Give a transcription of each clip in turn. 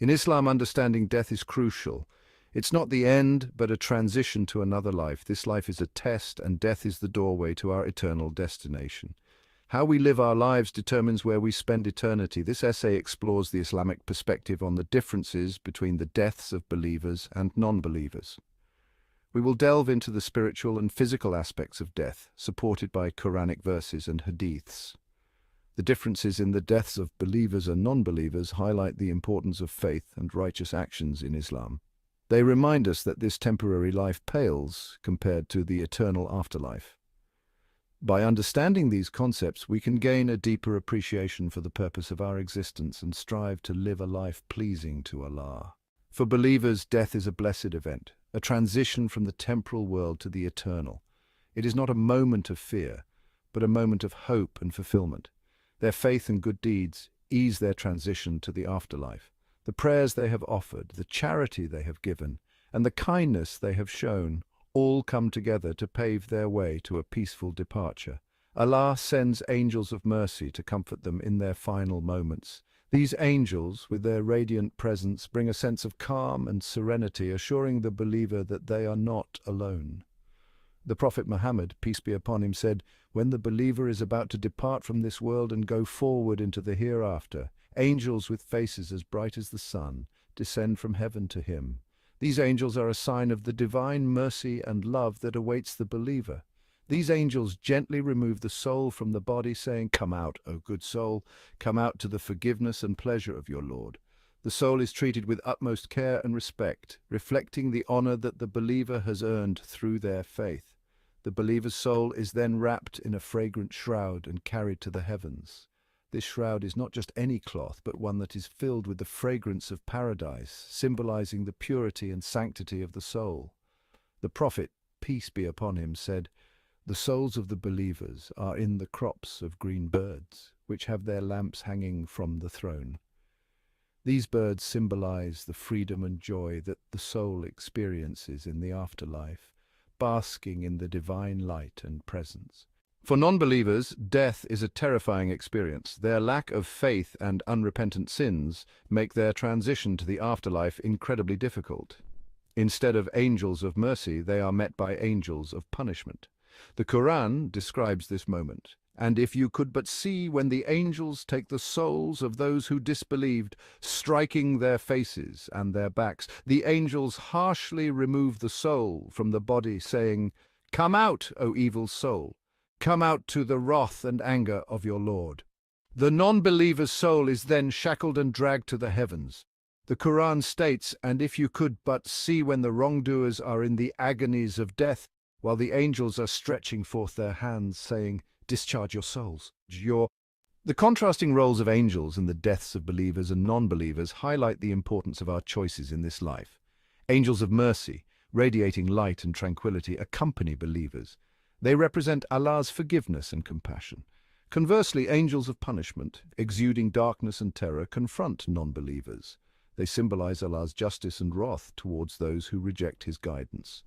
In Islam, understanding death is crucial. It's not the end, but a transition to another life. This life is a test, and death is the doorway to our eternal destination. How we live our lives determines where we spend eternity. This essay explores the Islamic perspective on the differences between the deaths of believers and non-believers. We will delve into the spiritual and physical aspects of death, supported by Quranic verses and hadiths. The differences in the deaths of believers and non-believers highlight the importance of faith and righteous actions in Islam. They remind us that this temporary life pales compared to the eternal afterlife. By understanding these concepts, we can gain a deeper appreciation for the purpose of our existence and strive to live a life pleasing to Allah. For believers, death is a blessed event, a transition from the temporal world to the eternal. It is not a moment of fear, but a moment of hope and fulfillment. Their faith and good deeds ease their transition to the afterlife. The prayers they have offered, the charity they have given, and the kindness they have shown all come together to pave their way to a peaceful departure. Allah sends angels of mercy to comfort them in their final moments. These angels, with their radiant presence, bring a sense of calm and serenity, assuring the believer that they are not alone. The Prophet Muhammad, peace be upon him, said, "When the believer is about to depart from this world and go forward into the hereafter, angels with faces as bright as the sun descend from heaven to him. These angels are a sign of the divine mercy and love that awaits the believer. These angels gently remove the soul from the body, saying, 'Come out, O good soul, come out to the forgiveness and pleasure of your Lord.' The soul is treated with utmost care and respect, reflecting the honor that the believer has earned through their faith. The believer's soul is then wrapped in a fragrant shroud and carried to the heavens. This shroud is not just any cloth, but one that is filled with the fragrance of paradise, symbolizing the purity and sanctity of the soul. The Prophet, peace be upon him, said, "The souls of the believers are in the crops of green birds, which have their lamps hanging from the throne." These birds symbolize the freedom and joy that the soul experiences in the afterlife, basking in the divine light and presence. For non-believers, death is a terrifying experience. Their lack of faith and unrepentant sins make their transition to the afterlife incredibly difficult. Instead of angels of mercy, they are met by angels of punishment. The Quran describes this moment. "And if you could but see when the angels take the souls of those who disbelieved, striking their faces and their backs, the angels harshly remove the soul from the body, saying, 'Come out, O evil soul, come out to the wrath and anger of your Lord.' The non-believer's soul is then shackled and dragged to the heavens. The Quran states, 'And if you could but see when the wrongdoers are in the agonies of death, while the angels are stretching forth their hands, saying, "Discharge your souls." The contrasting roles of angels in the deaths of believers and non-believers highlight the importance of our choices in this life. Angels of mercy, radiating light and tranquility, accompany believers. They represent Allah's forgiveness and compassion. Conversely, angels of punishment, exuding darkness and terror, confront non-believers. They symbolize Allah's justice and wrath towards those who reject his guidance.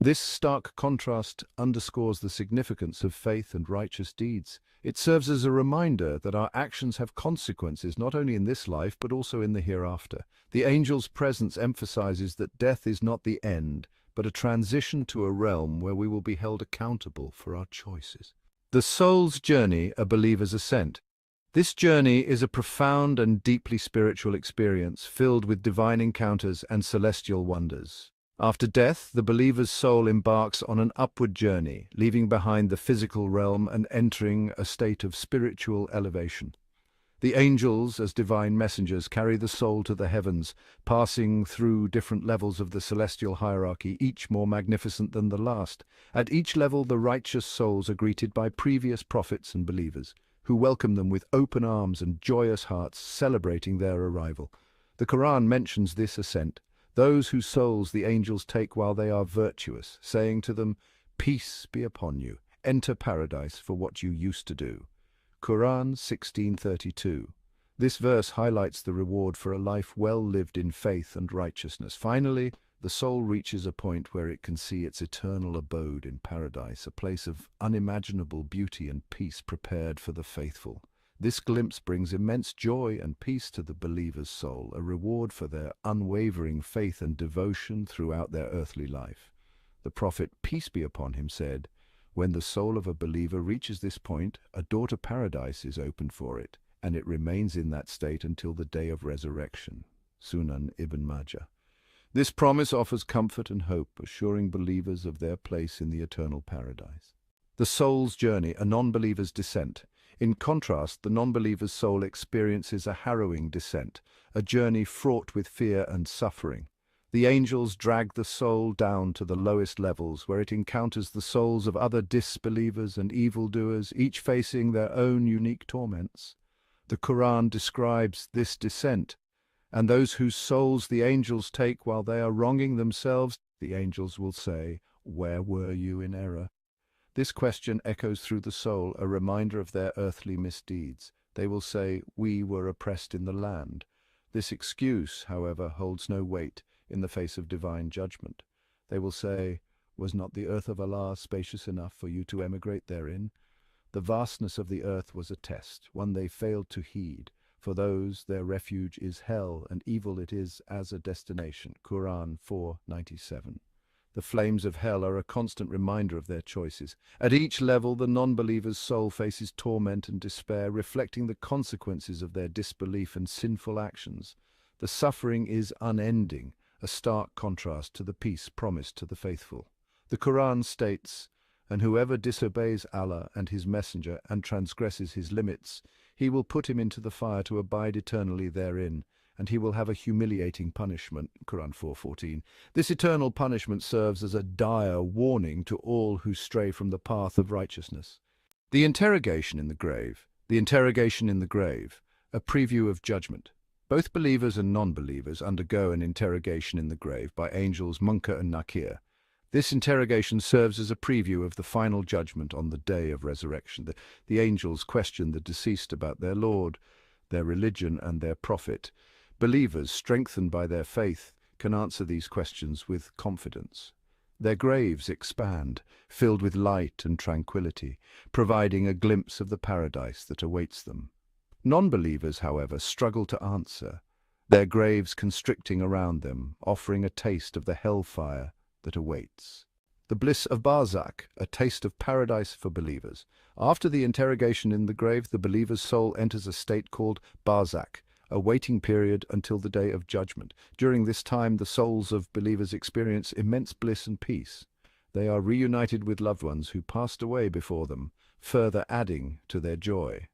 This stark contrast underscores the significance of faith and righteous deeds. It serves as a reminder that our actions have consequences not only in this life but also in the hereafter. The angel's presence emphasizes that death is not the end, but a transition to a realm where we will be held accountable for our choices. The soul's journey, a believer's ascent. This journey is a profound and deeply spiritual experience filled with divine encounters and celestial wonders. After death, the believer's soul embarks on an upward journey, leaving behind the physical realm and entering a state of spiritual elevation. The angels, as divine messengers, carry the soul to the heavens, passing through different levels of the celestial hierarchy, each more magnificent than the last. At each level, the righteous souls are greeted by previous prophets and believers, who welcome them with open arms and joyous hearts, celebrating their arrival. The Quran mentions this ascent, those whose souls the angels take while they are virtuous, saying to them, "Peace be upon you, enter paradise for what you used to do." Quran 16:32. This verse highlights the reward for a life well lived in faith and righteousness. Finally, the soul reaches a point where it can see its eternal abode in paradise, a place of unimaginable beauty and peace prepared for the faithful. This glimpse brings immense joy and peace to the believer's soul, a reward for their unwavering faith and devotion throughout their earthly life. The prophet, peace be upon him, said, "When the soul of a believer reaches this point, a door to paradise is opened for it, and it remains in that state until the day of resurrection." Sunan Ibn Majah. This promise offers comfort and hope, assuring believers of their place in the eternal paradise. The soul's journey, a non-believer's descent. In contrast, the non-believer's soul experiences a harrowing descent, a journey fraught with fear and suffering. The angels drag the soul down to the lowest levels, where it encounters the souls of other disbelievers and evildoers, each facing their own unique torments. The Quran describes this descent, and those whose souls the angels take while they are wronging themselves. The angels will say, "Where were you in error?" This question echoes through the soul, a reminder of their earthly misdeeds. They will say, "We were oppressed in the land." This excuse, however, holds no weight in the face of divine judgment. They will say, "Was not the earth of Allah spacious enough for you to emigrate therein?" The vastness of the earth was a test, one they failed to heed. For those, their refuge is hell, and evil it is as a destination. Quran 4:97. The flames of hell are a constant reminder of their choices. At each level, the non-believer's soul faces torment and despair, reflecting the consequences of their disbelief and sinful actions. The suffering is unending, a stark contrast to the peace promised to the faithful. The Quran states, "And whoever disobeys Allah and His Messenger and transgresses His limits, He will put him into the fire to abide eternally therein, and he will have a humiliating punishment." Quran 4:14. This eternal punishment serves as a dire warning to all who stray from the path of righteousness. The interrogation in the grave. The interrogation in the grave, a preview of judgment. Both believers and non-believers undergo an interrogation in the grave by angels Munkar and Nakir. This interrogation serves as a preview of the final judgment on the day of resurrection. The angels question the deceased about their Lord, their religion, and their prophet. Believers, strengthened by their faith, can answer these questions with confidence. Their graves expand, filled with light and tranquility, providing a glimpse of the paradise that awaits them. Non-believers, however, struggle to answer, their graves constricting around them, offering a taste of the hellfire that awaits. The bliss of Barzakh, a taste of paradise for believers. After the interrogation in the grave, the believer's soul enters a state called Barzakh, a waiting period until the day of judgment. During this time, the souls of believers experience immense bliss and peace. They are reunited with loved ones who passed away before them, further adding to their joy.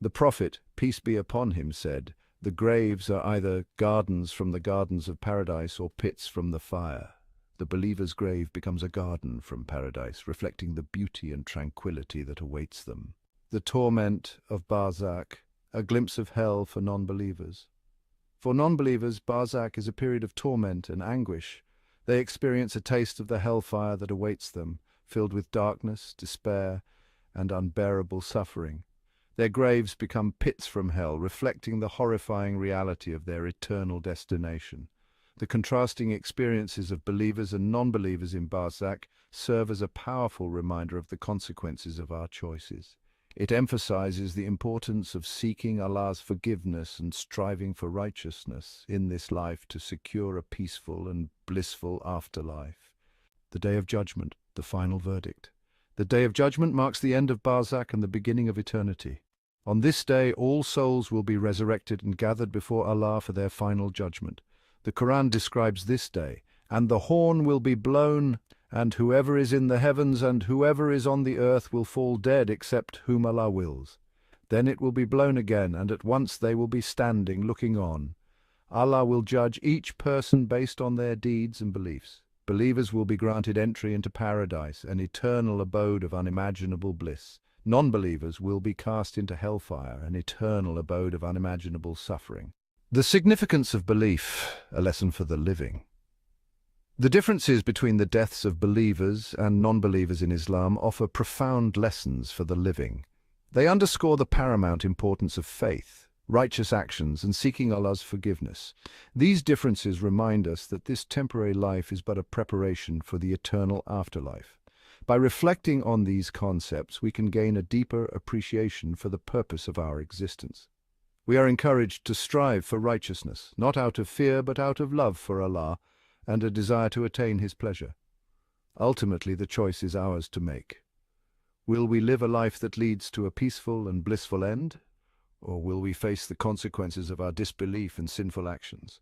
The prophet, peace be upon him, said, "The graves are either gardens from the gardens of paradise or pits from the fire." The believer's grave becomes a garden from paradise, reflecting the beauty and tranquility that awaits them. The torment of Barzakh, a glimpse of hell for non-believers. For non-believers, Barzakh is a period of torment and anguish. They experience a taste of the hellfire that awaits them, filled with darkness, despair, and unbearable suffering. Their graves become pits from hell, reflecting the horrifying reality of their eternal destination. The contrasting experiences of believers and non-believers in Barzakh serve as a powerful reminder of the consequences of our choices. It emphasizes the importance of seeking Allah's forgiveness and striving for righteousness in this life to secure a peaceful and blissful afterlife. The Day of Judgment, the final verdict. The Day of Judgment marks the end of Barzakh and the beginning of eternity. On this day, all souls will be resurrected and gathered before Allah for their final judgment. The Quran describes this day, "And the horn will be blown, and whoever is in the heavens and whoever is on the earth will fall dead except whom Allah wills. Then it will be blown again, and at once they will be standing, looking on. Allah will judge each person based on their deeds and beliefs. Believers will be granted entry into paradise, an eternal abode of unimaginable bliss. Non-believers will be cast into hellfire, an eternal abode of unimaginable suffering." The significance of belief, a lesson for the living. The differences between the deaths of believers and non-believers in Islam offer profound lessons for the living. They underscore the paramount importance of faith, righteous actions, and seeking Allah's forgiveness. These differences remind us that this temporary life is but a preparation for the eternal afterlife. By reflecting on these concepts, we can gain a deeper appreciation for the purpose of our existence. We are encouraged to strive for righteousness, not out of fear but out of love for Allah and a desire to attain His pleasure. Ultimately, the choice is ours to make. Will we live a life that leads to a peaceful and blissful end? Or will we face the consequences of our disbelief and sinful actions?